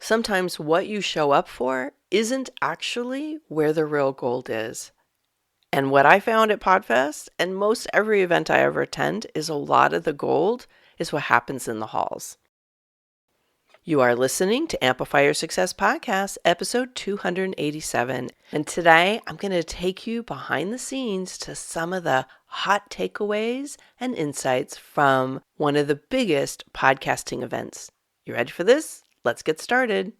sometimes what you show up for isn't actually where the real gold is. And what I found at Podfest and most every event I ever attend is a lot of the gold is what happens in the halls. You are listening to Amplify Your Success Podcast, episode 287. And today I'm going to take you behind the scenes to some of the hot takeaways and insights from one of the biggest podcasting events. You ready for this? Let's get started.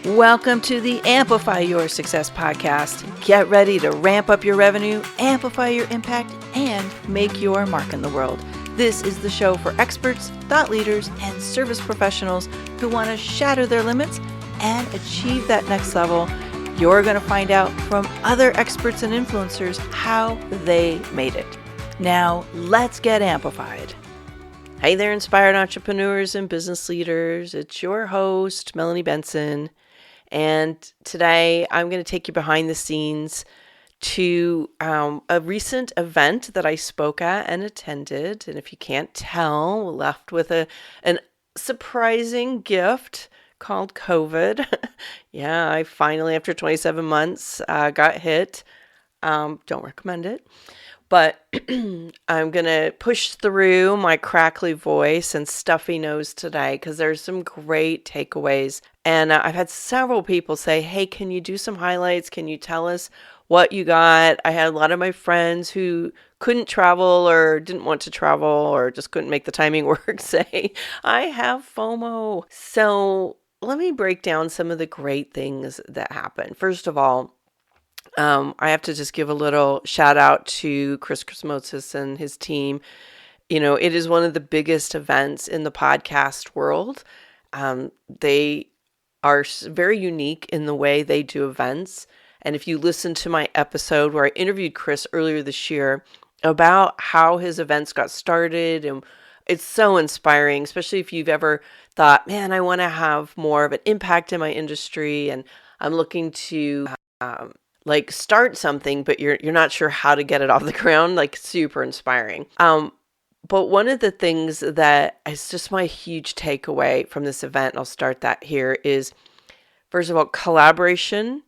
Welcome to the Amplify Your Success Podcast. Get ready to ramp up your revenue, amplify your impact, and make your mark in the world. This is the show for experts, thought leaders, and service professionals who want to shatter their limits and achieve that next level. You're going to find out from other experts and influencers how they made it. Now, let's get amplified. Hey there, inspired entrepreneurs and business leaders. It's your host, Melanie Benson. And today I'm going to take you behind the scenes to a recent event that I spoke at and attended. And if you can't tell, we're left with an surprising gift called COVID. Yeah, I finally, after 27 months, got hit. Don't recommend it. But I'm going to push through my crackly voice and stuffy nose today because there's some great takeaways. And I've had several people say, hey, can you do some highlights? Can you tell us what you got? I had a lot of my friends who couldn't travel or didn't want to travel or just couldn't make the timing work say, I have FOMO. So let me break down some of the great things that happened. First of all, I have to just give a little shout out to Chris Chrismosis and his team. You know, it is one of the biggest events in the podcast world. They are very unique in the way they do events. And if you listen to my episode where I interviewed Chris earlier this year about how his events got started, and it's so inspiring, especially if you've ever thought, man, I want to have more of an impact in my industry and I'm looking to start something, but you're not sure how to get it off the ground, like super inspiring. But one of the things that is just my huge takeaway from this event, and I'll start that here, is first of all, collaboration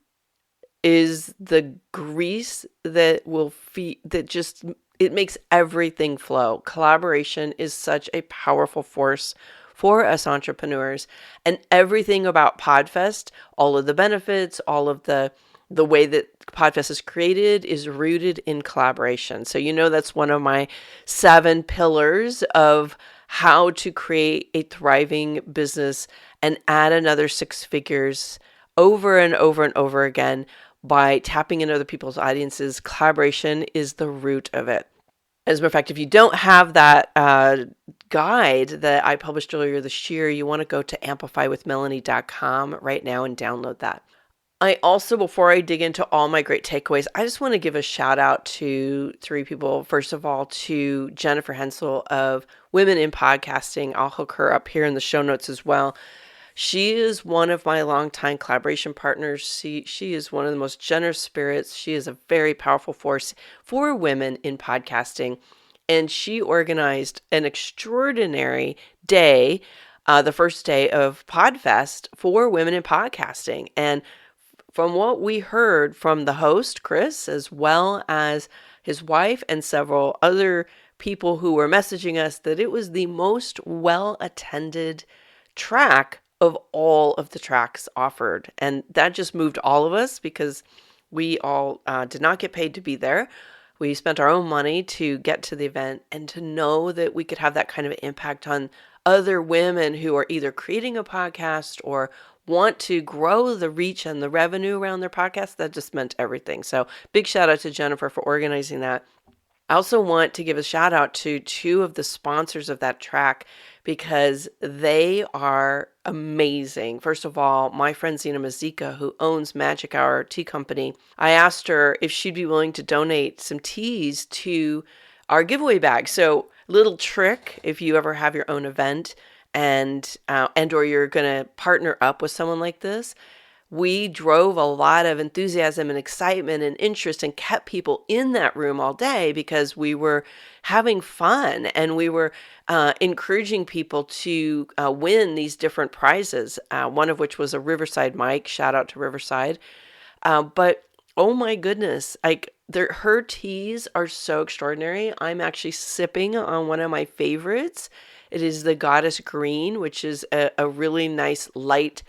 is the grease that will feed, that just, it makes everything flow. Collaboration is such a powerful force for us entrepreneurs, and everything about Podfest, all of the benefits, all of the way that Podfest is created is rooted in collaboration. So, you know, that's one of my 7 pillars of how to create a thriving business and add another 6 figures over and over and over again by tapping into other people's audiences. Collaboration is the root of it. As a matter of fact, if you don't have that guide that I published earlier this year, you want to go to amplifywithmelanie.com right now and download that. I also, before I dig into all my great takeaways, I just want to give a shout out to 3 people. First of all, to Jennifer Hensel of Women in Podcasting. I'll hook her up here in the show notes as well. She is one of my longtime collaboration partners. She is one of the most generous spirits. She is a very powerful force for women in podcasting. And she organized an extraordinary day, the first day of Podfest for women in podcasting. And from what we heard from the host, Chris, as well as his wife and several other people who were messaging us, that it was the most well-attended track of all of the tracks offered. And that just moved all of us because we all did not get paid to be there. We spent our own money to get to the event, and to know that we could have that kind of impact on other women who are either creating a podcast or want to grow the reach and the revenue around their podcast, that just meant everything. So big shout out to Jennifer for organizing that. I also want to give a shout out to 2 of the sponsors of that track because they are amazing. First of all, my friend Zena Mazika, who owns Magic Hour Tea Company, I asked her if she'd be willing to donate some teas to our giveaway bag. So little trick, if you ever have your own event and or you're going to partner up with someone like this, we drove a lot of enthusiasm and excitement and interest and kept people in that room all day because we were having fun and we were encouraging people to win these different prizes, one of which was a Riverside mic. Shout out to Riverside. But oh my goodness, like her teas are so extraordinary. I'm actually sipping on one of my favorites. It is the Goddess Green, which is a really nice light,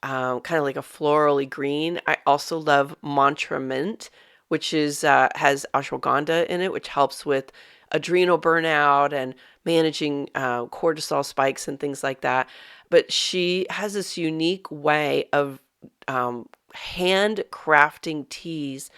kind of like a florally green. I also love Mantra Mint, which is has ashwagandha in it, which helps with adrenal burnout and managing cortisol spikes and things like that. But she has this unique way of hand crafting teas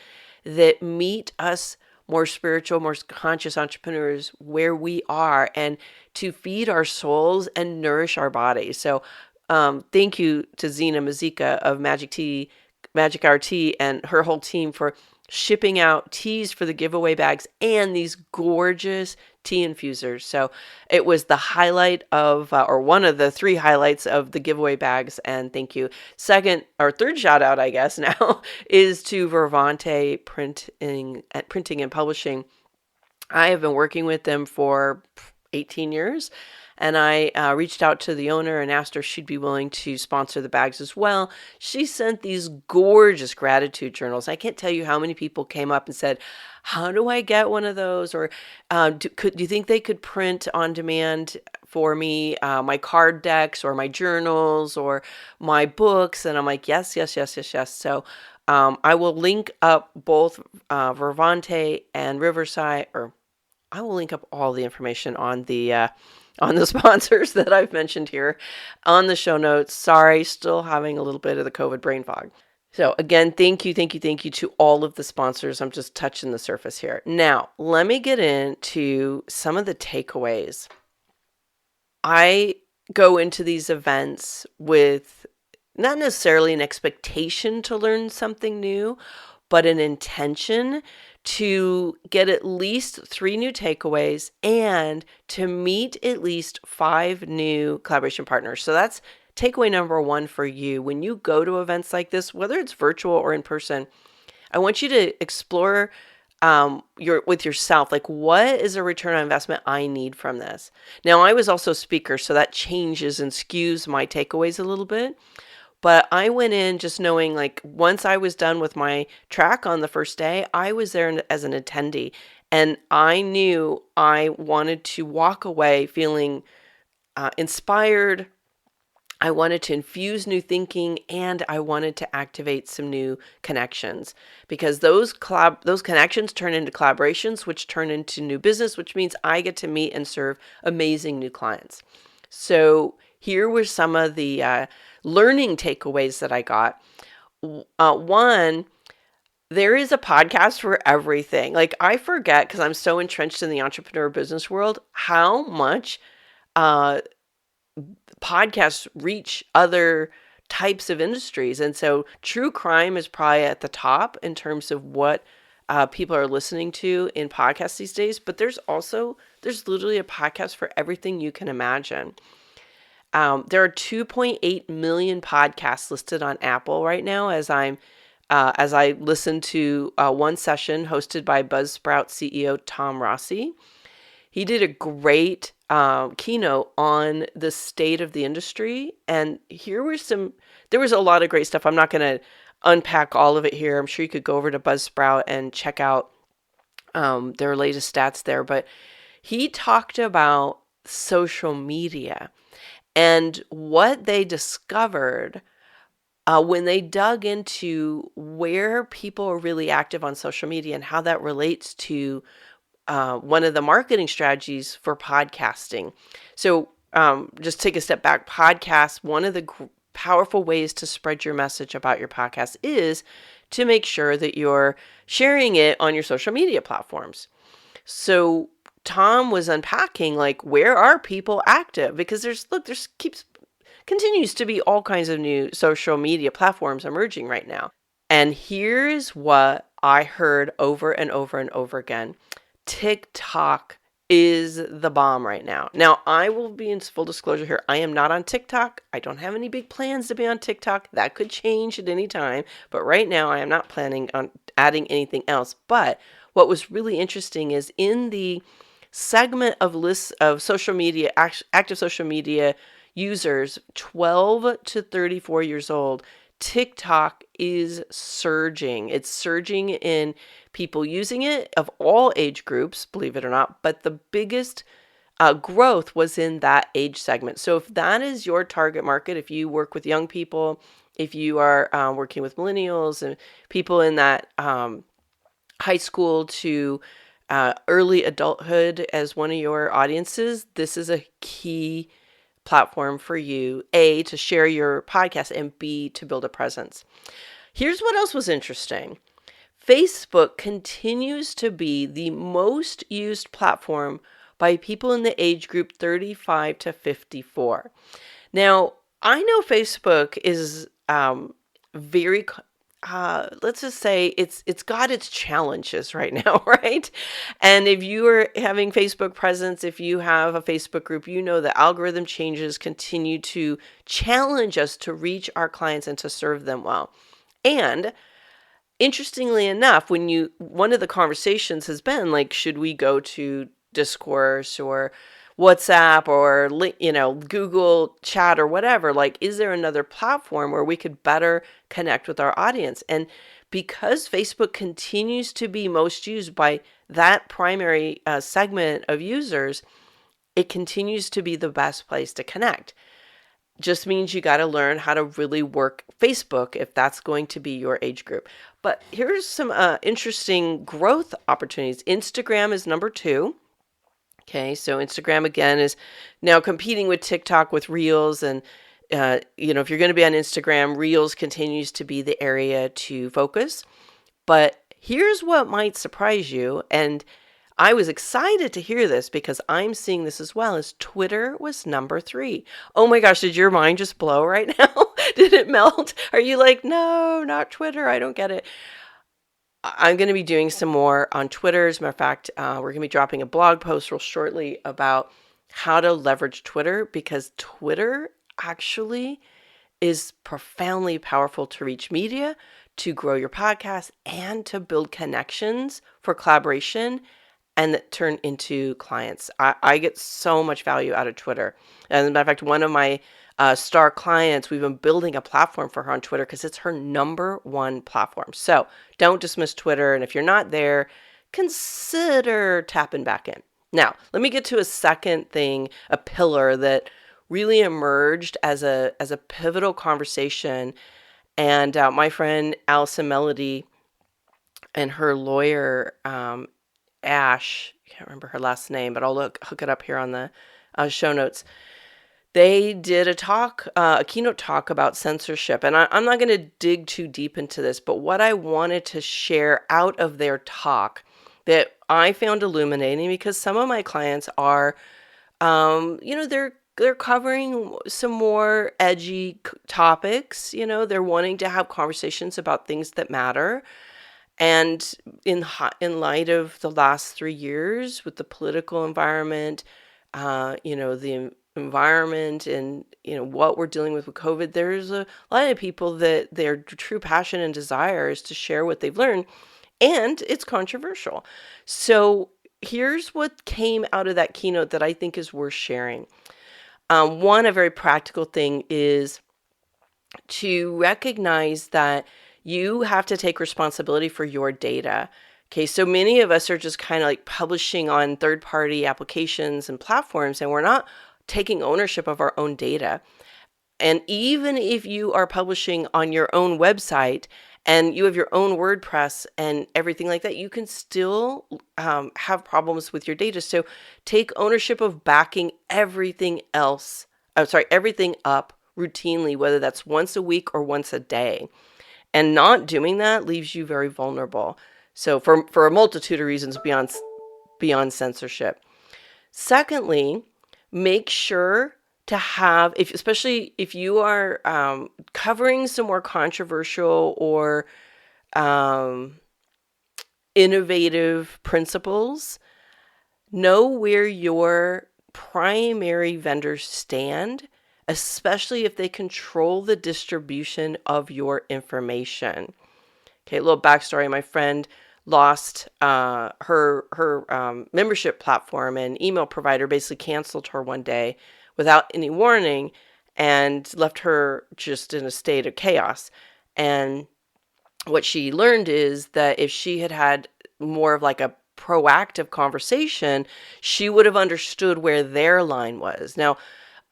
that meet us more spiritual, more conscious entrepreneurs where we are, and to feed our souls and nourish our bodies. So thank you to Zena Mazika of Magic Hour Tea and her whole team for shipping out teas for the giveaway bags and these gorgeous tea infusers. So it was the highlight of, or one of the 3 highlights of the giveaway bags. And thank you. Second or third shout out, I guess now, is to Vervante Printing and Publishing. I have been working with them for 18 years. And I reached out to the owner and asked her if she'd be willing to sponsor the bags as well. She sent these gorgeous gratitude journals. I can't tell you how many people came up and said, how do I get one of those? Or do you think they could print on demand for me my card decks or my journals or my books? And I'm like, yes. So I will link up both Vervante and Riverside, or I will link up all the information on the sponsors that I've mentioned here on the show notes. Sorry, still having a little bit of the COVID brain fog. So again, thank you to all of the sponsors. I'm just touching the surface here. Now, let me get into some of the takeaways. I go into these events with not necessarily an expectation to learn something new, but an intention to get at least 3 new takeaways and to meet at least 5 new collaboration partners. So that's takeaway number 1 for you. When you go to events like this, whether it's virtual or in person, I want you to explore with yourself, like, what is a return on investment I need from this? Now, I was also a speaker, so that changes and skews my takeaways a little bit. But I went in just knowing, like, once I was done with my track on the first day, I was there as an attendee. And I knew I wanted to walk away feeling inspired. I wanted to infuse new thinking, and I wanted to activate some new connections, because those connections turn into collaborations, which turn into new business, which means I get to meet and serve amazing new clients. So here were some of the learning takeaways that I got. 1, there is a podcast for everything. Like, I forget, because I'm so entrenched in the entrepreneur business world, how much podcasts reach other types of industries. And so true crime is probably at the top in terms of what people are listening to in podcasts these days. But there's literally a podcast for everything you can imagine. There are 2.8 million podcasts listed on Apple right now as I listen to one session hosted by BuzzSprout CEO Tom Rossi. He did a great keynote on the state of the industry, and there was a lot of great stuff. I'm not going to unpack all of it here. I'm sure you could go over to BuzzSprout and check out their latest stats there, but he talked about social media and what they discovered when they dug into where people are really active on social media and how that relates to one of the marketing strategies for podcasting. So just take a step back. Podcasts, one of the powerful ways to spread your message about your podcast is to make sure that you're sharing it on your social media platforms. So Tom was unpacking, like, where are people active? Because continues to be all kinds of new social media platforms emerging right now. And here's what I heard over and over and over again. TikTok is the bomb right now. Now, I will be in full disclosure here. I am not on TikTok. I don't have any big plans to be on TikTok. That could change at any time. But right now, I am not planning on adding anything else. But what was really interesting is in the segment of lists of social media, active social media users 12 to 34 years old, TikTok is surging. It's surging in people using it of all age groups, believe it or not, but the biggest growth was in that age segment. So if that is your target market, if you work with young people, if you are working with millennials and people in that high school to early adulthood as one of your audiences, this is a key platform for you, A, to share your podcast, and B, to build a presence. Here's what else was interesting. Facebook continues to be the most used platform by people in the age group 35 to 54. Now, I know Facebook is very, let's just say it's got its challenges right now, right? And if you are having Facebook presence, if you have a Facebook group, you know the algorithm changes continue to challenge us to reach our clients and to serve them well. And interestingly enough, one of the conversations has been like, should we go to Discourse or WhatsApp or Google Chat or whatever? Like, is there another platform where we could better connect with our audience? And because Facebook continues to be most used by that primary segment of users, it continues to be the best place to connect. Just means you got to learn how to really work Facebook if that's going to be your age group. But here's some interesting growth opportunities. Instagram is number 2. Okay, so Instagram again is now competing with TikTok with Reels, and if you're going to be on Instagram, Reels continues to be the area to focus. But here's what might surprise you, and I was excited to hear this because I'm seeing this as well, as Twitter was number 3. Oh my gosh, did your mind just blow right now? Did it melt? Are you like, no, not Twitter, I don't get it? I'm going to be doing some more on Twitter. As a matter of fact, we're going to be dropping a blog post real shortly about how to leverage Twitter, because Twitter actually is profoundly powerful to reach media, to grow your podcast, and to build connections for collaboration and that turn into clients. I get so much value out of Twitter. As a matter of fact, one of my star clients, we've been building a platform for her on Twitter because it's her number 1 platform. So don't dismiss Twitter. And if you're not there, consider tapping back in. Now, let me get to a second thing, a pillar that really emerged as a pivotal conversation. And my friend Allison, Melanie, and her lawyer, Ash, I can't remember her last name, but I'll hook it up here on the show notes. They did a keynote talk about censorship. And I'm not going to dig too deep into this, but what I wanted to share out of their talk that I found illuminating, because some of my clients are, they're covering some more edgy topics. They're wanting to have conversations about things that matter. And in light of the last 3 years with the political environment, the environment and, what we're dealing with COVID, there's a lot of people that their true passion and desire is to share what they've learned, and it's controversial. So here's what came out of that keynote that I think is worth sharing. One, a very practical thing is to recognize that you have to take responsibility for your data. Okay, so many of us are just kind of like publishing on third-party applications and platforms, and we're not taking ownership of our own data. And even if you are publishing on your own website and you have your own WordPress and everything like that, you can still have problems with your data. So take ownership of backing everything up routinely, whether that's once a week or once a day. And not doing that leaves you very vulnerable. So for a multitude of reasons beyond censorship. Secondly, make sure to have, especially if you are covering some more controversial or innovative principles, Know where your primary vendors stand, especially if they control the distribution of your information. Okay, a little backstory. My friend lost her membership platform, and email provider basically canceled her one day without any warning and left her just in a state of chaos. And what she learned is that if she had had more of like a proactive conversation, she would have understood where their line was. Now,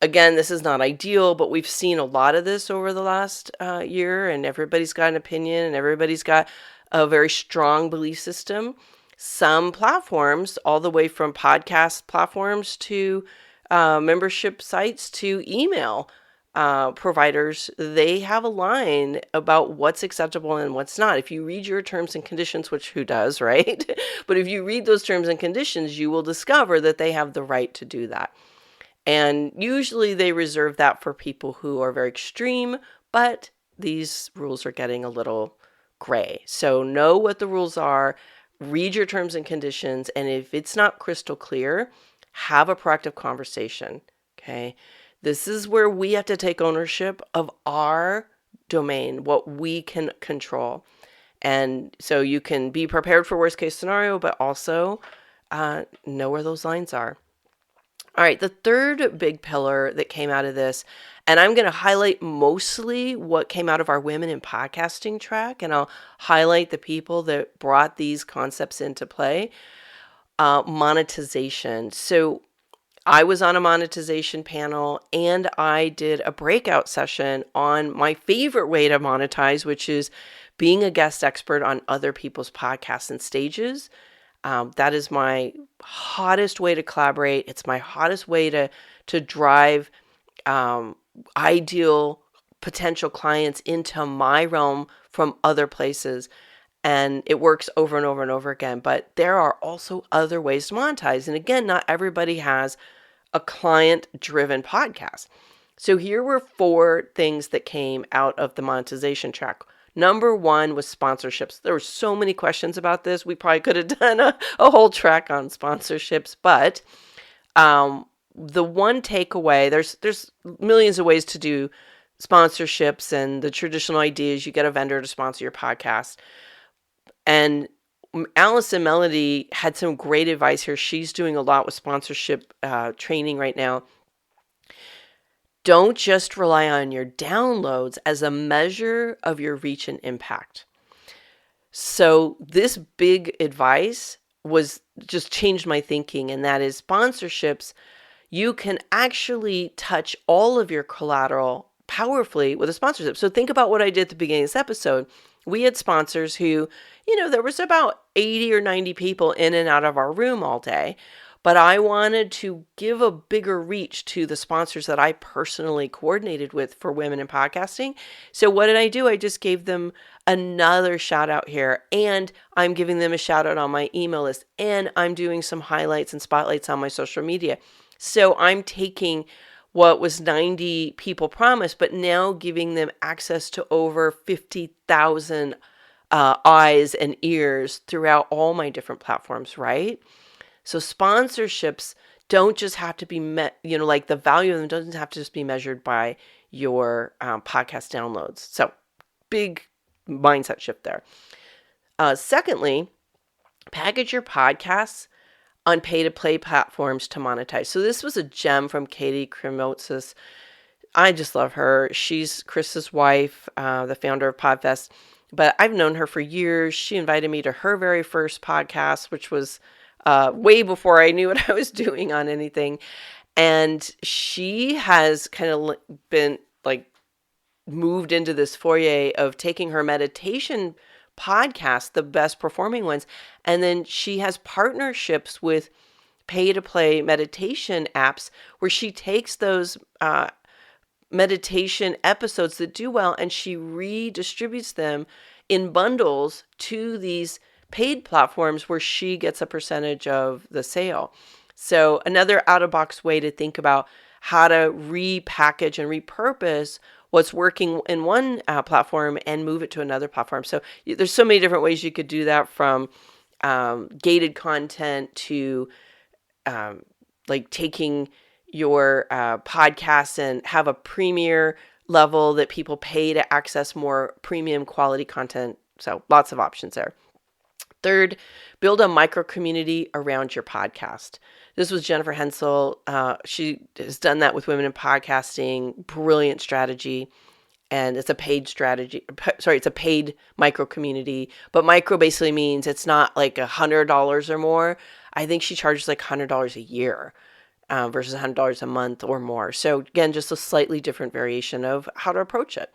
again, this is not ideal, but we've seen a lot of this over the last year, and everybody's got an opinion and everybody's got a very strong belief system. Some platforms, all the way from podcast platforms to membership sites to email providers, they have a line about what's acceptable and what's not. If you read your terms and conditions, which who does, right? But if you read those terms and conditions, you will discover that they have the right to do that. And usually they reserve that for people who are very extreme, but these rules are getting a little gray. So know what the rules are, read your terms and conditions, and if it's not crystal clear, have a proactive conversation, okay? This is where we have to take ownership of our domain, what we can control. And so you can be prepared for worst case scenario, but also know where those lines are. All right, the third big pillar that came out of this, and I'm going to highlight mostly what came out of our Women in Podcasting track, and I'll highlight the people that brought these concepts into play. Monetization. So I was on a monetization panel, and I did a breakout session on my favorite way to monetize, which is being a guest expert on other people's podcasts and stages. That is my hottest way to collaborate. It's my hottest way to drive ideal potential clients into my realm from other places. And it works over and over and over again. But there are also other ways to monetize. And again, not everybody has a client-driven podcast. So here were 4 things that came out of the monetization track. Number 1 was sponsorships. There were so many questions about this. We probably could have done a whole track on sponsorships, but the one takeaway, there's millions of ways to do sponsorships, and the traditional idea is you get a vendor to sponsor your podcast. And Allison, Melanie had some great advice here. She's doing a lot with sponsorship training right now. Don't just rely on your downloads as a measure of your reach and impact. So this big advice was just changed my thinking, and that is sponsorships. You can actually touch all of your collateral powerfully with a sponsorship. So think about what I did at the beginning of this episode. We had sponsors who, there was about 80 or 90 people in and out of our room all day. But I wanted to give a bigger reach to the sponsors that I personally coordinated with for Women in Podcasting. So what did I do? I just gave them another shout out here, and I'm giving them a shout out on my email list, and I'm doing some highlights and spotlights on my social media. So I'm taking what was 90 people promised, but now giving them access to over 50,000 eyes and ears throughout all my different platforms, right? So sponsorships don't just have to be like the value of them doesn't have to just be measured by your podcast downloads. So big mindset shift there. Secondly, package your podcasts on pay-to-play platforms to monetize. So this was a gem from Katie Kremotsis. I just love her. She's Chris's wife, the founder of Podfest. But I've known her for years. She invited me to her very first podcast, which was way before I knew what I was doing on anything. And she has kind of been like moved into this foyer of taking her meditation podcasts, the best performing ones. And then she has partnerships with pay to play meditation apps where she takes those meditation episodes that do well and she redistributes them in bundles to these paid platforms where she gets a percentage of the sale. So another out-of-box way to think about how to repackage and repurpose what's working in one platform and move it to another platform. So there's so many different ways you could do that, from gated content to like taking your podcasts and have a premier level that people pay to access more premium quality content. So lots of options there. Third, build a micro community around your podcast. This was Jennifer Hensel. She has done that with women in podcasting. Brilliant strategy. And it's a paid strategy. Sorry, it's a paid micro community. But micro basically means it's not like $100 or more. I think she charges like $100 a year versus $100 a month or more. So again, just a slightly different variation of how to approach it.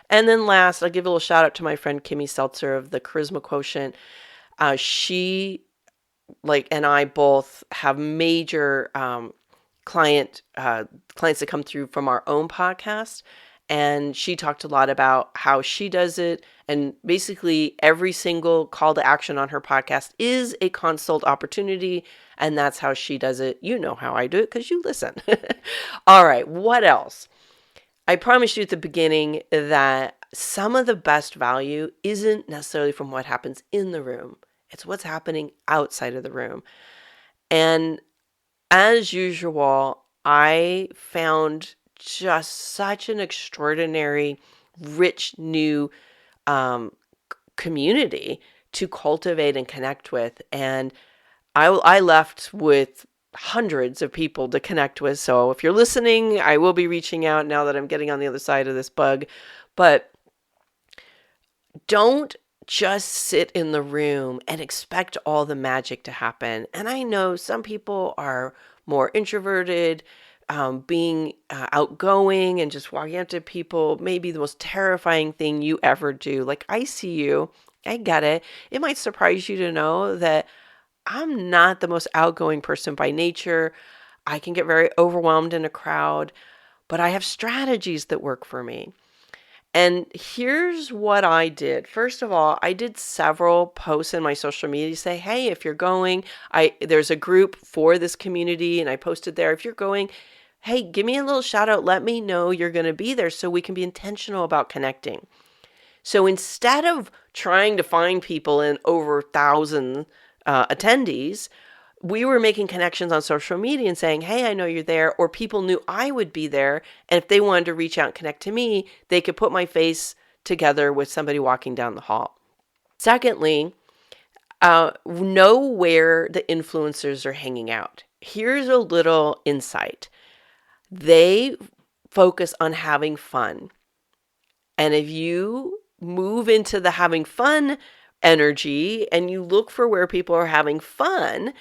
And then last, I'll give a little shout out to my friend Kimmy Seltzer of the Charisma Quotient. She and I both have major clients that come through from our own podcast. And she talked a lot about how she does it. And basically every single call to action on her podcast is a consult opportunity. And that's how she does it. You know how I do it because you listen. All right, what else? I promised you at the beginning that some of the best value isn't necessarily from what happens in the room. It's what's happening outside of the room. And as usual, I found just such an extraordinary, rich new community to cultivate and connect with. And I left with hundreds of people to connect with. So if you're listening, I will be reaching out now that I'm getting on the other side of this bug. But don't just sit in the room and expect all the magic to happen. And I know some people are more introverted, being outgoing and just walking up to people may be the most terrifying thing you ever do. Like, I see you. I get it. It might surprise you to know that I'm not the most outgoing person by nature. I can get very overwhelmed in a crowd, but I have strategies that work for me. And here's what I did. First of all, I did several posts in my social media to say, hey, if you're going, there's a group for this community, and I posted there, if you're going, hey, give me a little shout out. Let me know you're going to be there so we can be intentional about connecting. So instead of trying to find people in over 1,000 attendees, we were making connections on social media and saying, hey, I know you're there, or people knew I would be there. And if they wanted to reach out and connect to me, they could put my face together with somebody walking down the hall. Secondly, know where the influencers are hanging out. Here's a little insight. They focus on having fun. And if you move into the having fun energy and you look for where people are having fun,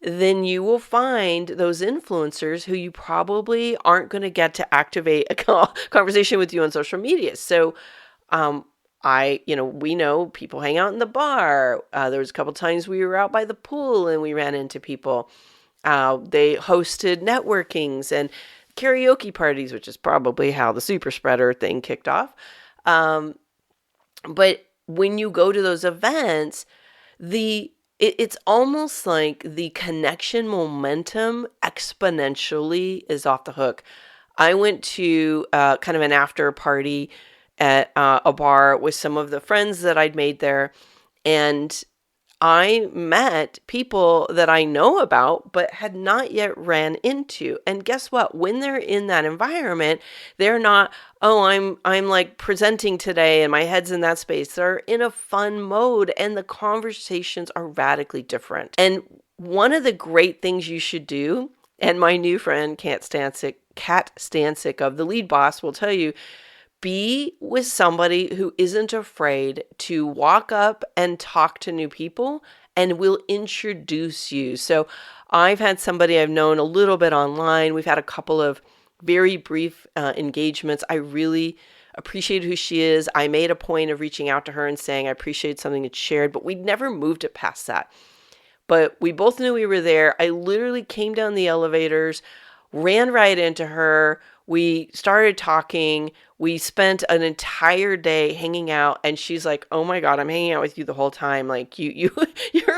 then you will find those influencers who you probably aren't going to get to activate a conversation with you on social media. So, we know people hang out in the bar. There was a couple times we were out by the pool and we ran into people. They hosted networkings and karaoke parties, which is probably how the super spreader thing kicked off. But when you go to those events, it's almost like the connection momentum exponentially is off the hook. I went to kind of an after party at a bar with some of the friends that I'd made there, and I met people that I know about but had not yet ran into. And guess what? When they're in that environment, they're not, oh, I'm like presenting today and my head's in that space. They're in a fun mode and the conversations are radically different. And one of the great things you should do, and my new friend Kat Stancic of The Lead Boss will tell you, be with somebody who isn't afraid to walk up and talk to new people and will introduce you. So I've had somebody I've known a little bit online. We've had a couple of very brief engagements. I really appreciate who she is. I made a point of reaching out to her and saying I appreciate something that's shared, but we'd never moved it past that. But we both knew we were there. I literally came down the elevators, ran right into her. We started talking. We spent an entire day hanging out, and she's like, "Oh my God, I'm hanging out with you the whole time. Like you're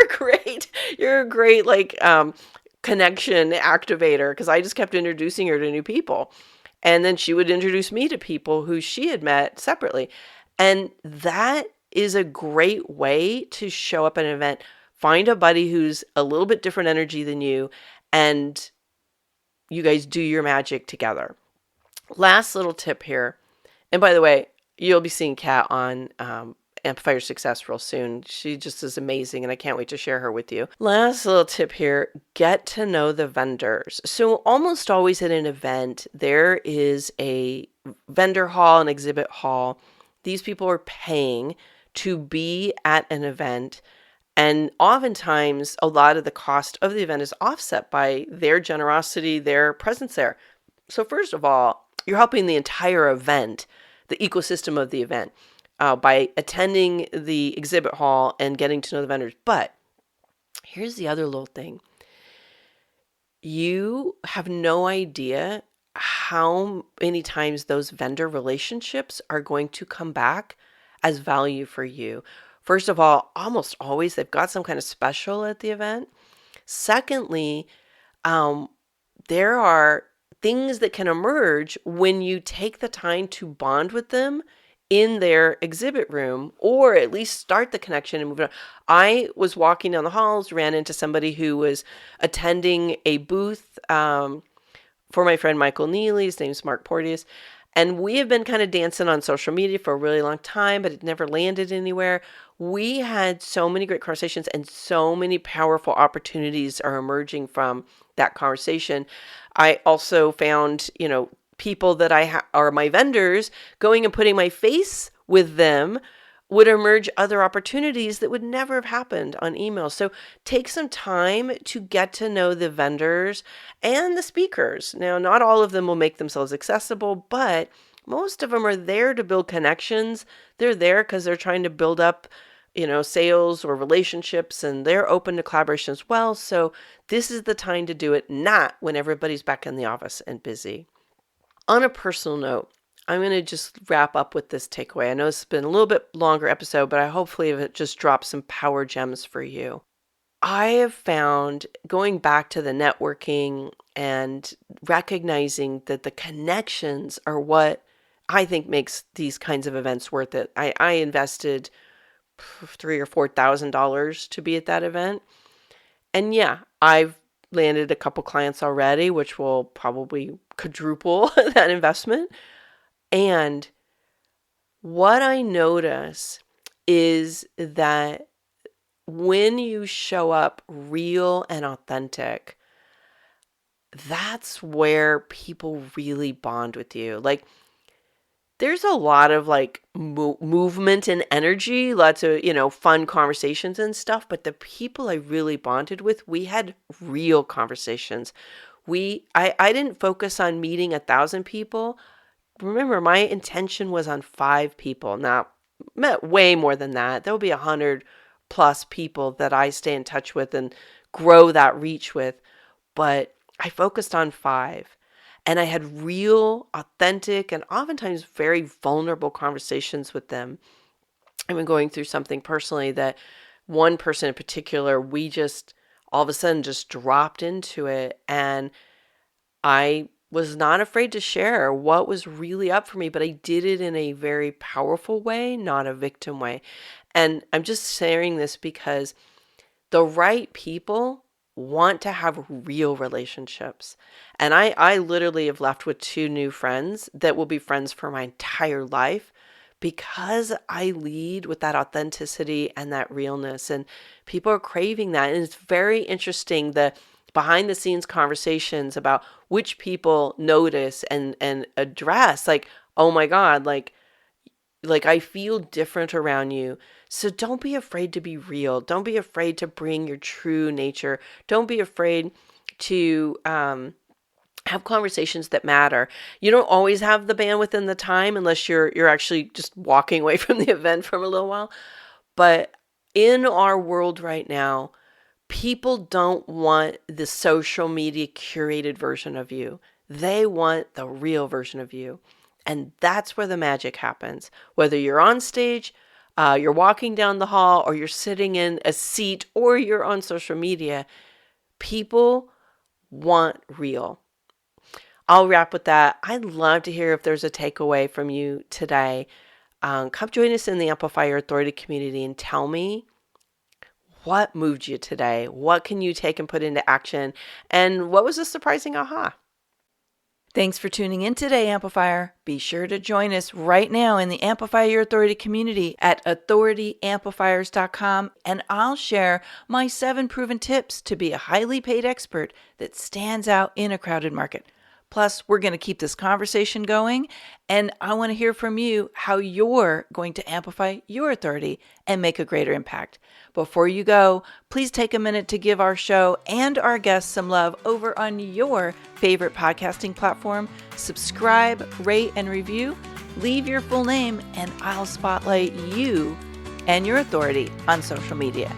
great. You're a great connection activator." Because I just kept introducing her to new people, and then she would introduce me to people who she had met separately, and that is a great way to show up at an event. Find a buddy who's a little bit different energy than you and you guys do your magic together. Last little tip here. And by the way, you'll be seeing Kat on Amplify Your Success real soon. She just is amazing, and I can't wait to share her with you. Last little tip here, get to know the vendors. So almost always at an event, there is a vendor hall, an exhibit hall. These people are paying to be at an event. And oftentimes, a lot of the cost of the event is offset by their generosity, their presence there. So first of all, you're helping the entire event, the ecosystem of the event, by attending the exhibit hall and getting to know the vendors. But here's the other little thing. You have no idea how many times those vendor relationships are going to come back as value for you. First of all, almost always they've got some kind of special at the event. Secondly, there are things that can emerge when you take the time to bond with them in their exhibit room, or at least start the connection and move on. I was walking down the halls, ran into somebody who was attending a booth for my friend Michael Neely. His name's Mark Porteous. And we have been kind of dancing on social media for a really long time, but it never landed anywhere. We had so many great conversations, and so many powerful opportunities are emerging from that conversation. I also found, people that are my vendors, going and putting my face with them would emerge other opportunities that would never have happened on email. So take some time to get to know the vendors and the speakers. Now, not all of them will make themselves accessible, but most of them are there to build connections. They're there because they're trying to build up, sales or relationships, and they're open to collaboration as well. So this is the time to do it, not when everybody's back in the office and busy. On a personal note, I'm going to just wrap up with this takeaway. I know it's been a little bit longer episode, but I hopefully it just dropped some power gems for you. I have found, going back to the networking and recognizing that the connections are what I think makes these kinds of events worth it. I invested $3,000 or $4,000 to be at that event. And yeah, I've landed a couple clients already, which will probably quadruple that investment. And what I notice is that when you show up real and authentic, that's where people really bond with you. Like, there's a lot of movement and energy, lots of, fun conversations and stuff. But the people I really bonded with, we had real conversations. I didn't focus on meeting 1,000 people. Remember, my intention was on 5 people. Now, met way more than that. There will be 100 plus people that I stay in touch with and grow that reach with. But I focused on 5. And I had real, authentic, and oftentimes very vulnerable conversations with them. I've been going through something personally that one person in particular, we just all of a sudden just dropped into it. And I was not afraid to share what was really up for me, but I did it in a very powerful way, not a victim way. And I'm just sharing this because the right people want to have real relationships. And I literally have left with 2 new friends that will be friends for my entire life, because I lead with that authenticity and that realness, and people are craving that. And it's very interesting, the behind the scenes conversations about which people notice and address, like, oh my God, like I feel different around you. So don't be afraid to be real. Don't be afraid to bring your true nature. Don't be afraid to have conversations that matter. You don't always have the bandwidth and the time unless you're actually just walking away from the event for a little while. But in our world right now, people don't want the social media curated version of you. They want the real version of you. And that's where the magic happens. Whether you're on stage, you're walking down the hall, or you're sitting in a seat, or you're on social media, people want real. I'll wrap with that. I'd love to hear if there's a takeaway from you today. Come join us in the Amplify Your Authority community and tell me, What moved you today? What can you take and put into action? And what was a surprising aha? Thanks for tuning in today, Amplifier. Be sure to join us right now in the Amplify Your Authority community at authorityamplifiers.com, and I'll share my 7 proven tips to be a highly paid expert that stands out in a crowded market. Plus, we're going to keep this conversation going, and I want to hear from you how you're going to amplify your authority and make a greater impact. Before you go, please take a minute to give our show and our guests some love over on your favorite podcasting platform. Subscribe, rate, and review. Leave your full name, and I'll spotlight you and your authority on social media.